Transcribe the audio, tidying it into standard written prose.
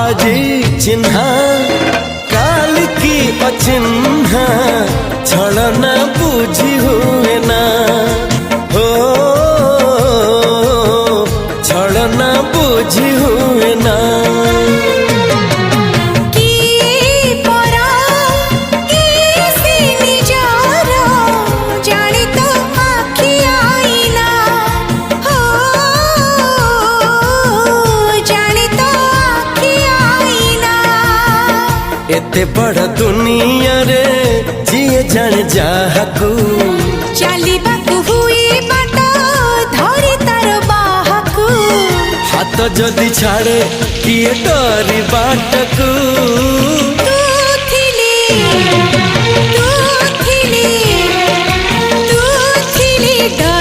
आजी चिन्हा काल की अचिन्हा छलना बुझी हुए ना हो छलना बुझी हुए ना एते बड़ दुनिया रे जिए जान जाहकू चलिबाकू हुई बाट धरी तार बाहकू हाथ जदि छाड़े किए डरी बाटकू तू थिली डर